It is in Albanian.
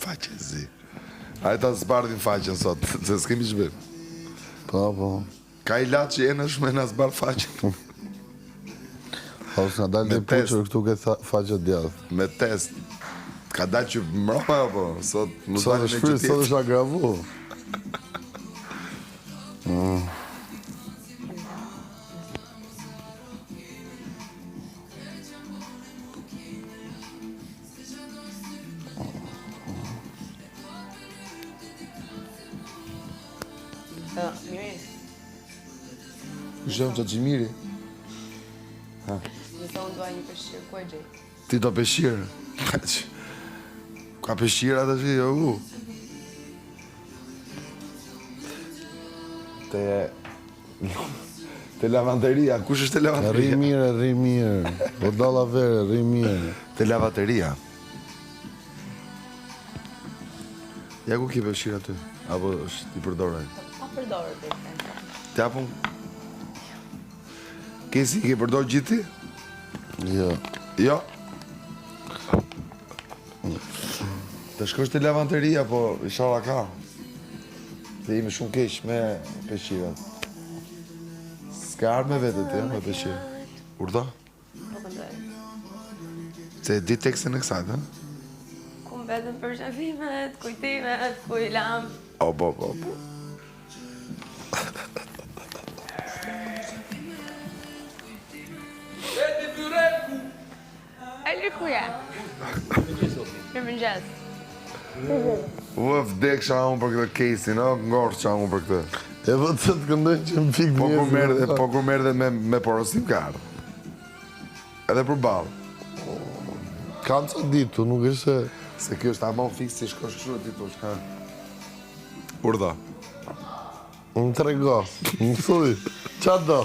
faqe zi. A e ta zbardhin faqen sot, se s'kemi që bëjmë. Po. Ka i latë që jena shumë e nga zbardh faqen. Ose nga dalë dhe puqër këtu ke faqe djathë. Me test. Ka dalë që mrapa, po, sot më Sot dalë është në fryrë, qëtjetë. sot është agravu. Miri, Kushem që gjimiri. nëse unë doa një peshqirë, ku e gjej? Ti do peshqirë. Ka peshqira të që jo Te lavanderia, kush është te lavanderia? Rri mirë. O dalla vere, rri mirë. Te lavateria. Ja ku ke peshqira ty? Apo është i përdoraj? Pa përdorë të e. Te apun? Kesi i ke përdor gjithi? Jo. Jo? Të shkosh te lavanderia, po inshallah ka. Të jemi shumë keq me peshqirat. S'ka arme vete ti, me peshqirë. Urdo? Po këndoj. Se di tekstin e kësajt, ha? Ku më vetën për shafimet, kujtimet, ku i lam. O, po. Ali ku je? Mirë mëngjes. Ua, vdeksha unë për këtë kesi, no? Ngorqa unë për këtë. E vëtë të të këndoj që më pikë njerëzë. Po kur merë dhe me porosim ka ardhë. Edhe për balë. Kanë ca ditu, nuk është se... Se kjo është amon fiks si shkosh kështu e ti tush, ha? Urdo. Më trego, më thuj, qa do?